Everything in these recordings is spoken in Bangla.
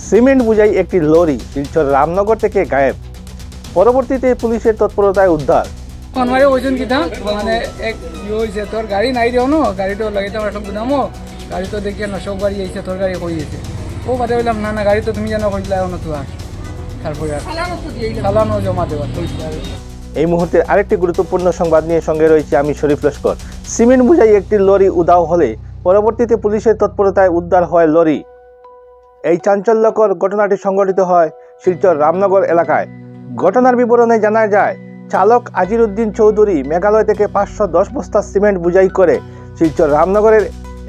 সিমেন্ট বোঝাই একটি লরি শিলচর রামনগর থেকে গায়েব। পরবর্তীতে পুলিশের তৎপরতায় উদ্ধার। মানে ওইজন কিতা মানে এক হয়েছে তোর গাড়ি নাই দিও না, গাড়িটা লাগাইতে আমরা সব গুদামো, গাড়ি তো দেখি না সব গাড়ি আইছে, তোর গাড়ি হয়েছে। ও বাদে বললাম না না গাড়ি তো তুমি জানো হইলে না তো আর তারপরে চালানো জমা দেওয়া। এই মুহূর্তে আরেকটি গুরুত্বপূর্ণ সংবাদ নিয়ে সঙ্গে রয়েছে আমি শরীফ লস্কর। সিমেন্ট বোঝাই একটি লরি উধাও হলে পরবর্তীতে পুলিশের তৎপরতায় উদ্ধার হয় লরি। এই চাঞ্চল্যকর ঘটনাটি সংঘটিত হয় শিলচর রামনগর এলাকায়। ঘটনার বিবরণে জানা যায়, চালক আজিরউদ্দিন চৌধুরী মেঘালয় থেকে 510 বস্তা সিমেন্ট বোঝাই করে শিলচর রামনগরের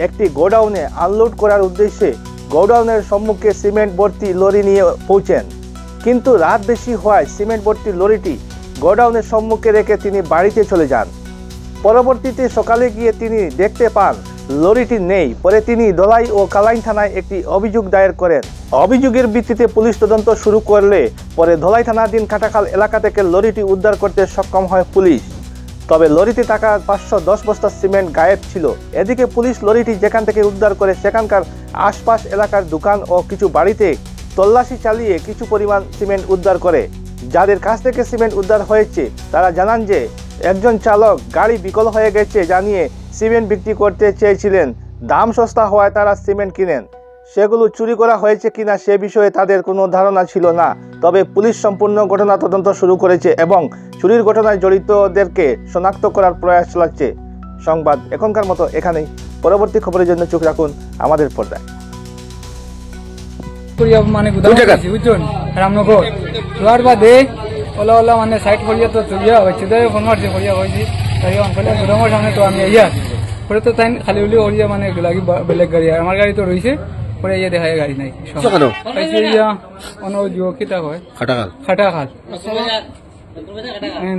একটি গোডাউনে আনলোড করার উদ্দেশ্যে গোডাউনের সম্মুখে সিমেন্ট ভর্তি লরি নিয়ে পৌঁছেন। কিন্তু রাত বেশি হওয়ায় সিমেন্ট ভর্তি লরিটি গোডাউনের সম্মুখে রেখে তিনি বাড়িতে চলে যান। পরবর্তীতে সকালে গিয়ে তিনি দেখতে পান লরিটি নেই। পরে তিনি ধলাই ও কালাইন থানায় একটি অভিযোগ দায়ের করেন। অভিযোগের ভিত্তিতে পুলিশ তদন্ত শুরু করলে পরে ধলাই থানাধীন কাটাখাল এলাকা থেকে লরিটি উদ্ধার করতে সক্ষম হয় পুলিশ। তবে লরিতে থাকা 510 বস্তা সিমেন্ট গায়েব ছিল। এদিকে পুলিশ লরিটি যেখান থেকে উদ্ধার করে সেখানকার আশপাশ এলাকার দোকান ও কিছু বাড়িতে তল্লাশি চালিয়ে কিছু পরিমাণ সিমেন্ট উদ্ধার করে। যাদের কাছ থেকে সিমেন্ট উদ্ধার হয়েছে তারা জানান যে একজন চালক গাড়ি বিকল হয়ে গেছে জানিয়ে সিমেন্ট বিক্রি করতে চেয়েছিলেন। দাম সস্তা হওয়ায় তারা সিমেন্ট কিনেন। সেগুলো চুরি করা হয়েছে কিনা সে বিষয়ে তাদের কোনো ধারণা ছিল না। তবে পুলিশ সম্পূর্ণ ঘটনা তদন্ত শুরু করেছে এবং চুরির ঘটনায় জড়িতদেরকে শনাক্ত করার প্রয়াস চালাচ্ছে। সংবাদ এখনকার মতো এখানেই। পরবর্তী খবরের জন্য চোখ রাখুন আমাদের পর্দায়। মানে বুঝছেন রামনগর তোয়ার বাদে ওলা ওলা মানে সাইড করিয়া তো চলিয়া হয়েছে, ফোন মারছে করিয়া হয়েছি তাই অঞ্চলে গুদামের সামনে তো আমি ইয়া পরে তো তাই খালি উলি করিয়া মানে লাগি বেলেগ গাড়ি, আমার গাড়ি তো রয়েছে। পরে ইয়ে দেখা গাড়ি নাই কিতা হয় খাটাখাল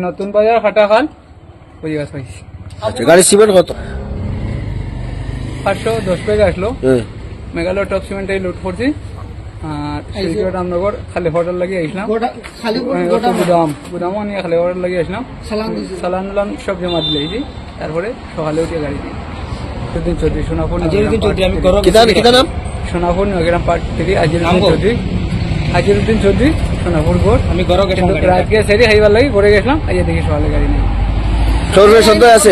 নতুন বাজার খাটাখাল ওই গাছ পাইছি। গাড়ি সিমেন্ট কত? 510 টাকা আসলো। মেঘালয় টপ সিমেন্টে লুট করছি। আর রামনগর খালি হোটেল লাগিয়ে আসলাম, গুদামও নিয়ে খালি হোটেল লাগিয়ে আসলাম, সালান সব জমা দিলেছি। তারপরে সকালে উঠে গাড়ি দিই চৌধুরী সোনাপুর সোনাপুর নগরাম পার্ট থেকে আজিরউদ্দিন চৌধুরী সোনাপুর গোড়। আমি রাতকে সেরে খাইবার লাগি ঘরে গেছিলাম, আইয়া দেখি সকালে গাড়ি নেই। সন্দেহ আছে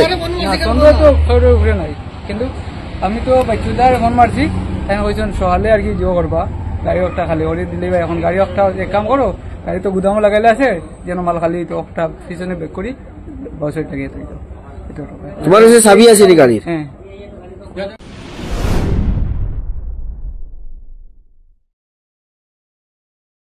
না, সন্দেহ তো খবরের উপরে নাই, কিন্তু আমি তো বাচ্চুদার ফোন মারছি তাই কইছেন সকালে আর কি জো করবা গাড়ি একটা খালি ওরে দিলে ভাই। এখন গাড়ি একটা এক কাম করো, গাড়ি তো গুদামও লাগাইলে আছে যেন মাল খালি তো একটা পিছনে বেক করি বছর টাকা তোমার চাবি আছে গাড়ির? হ্যাঁ।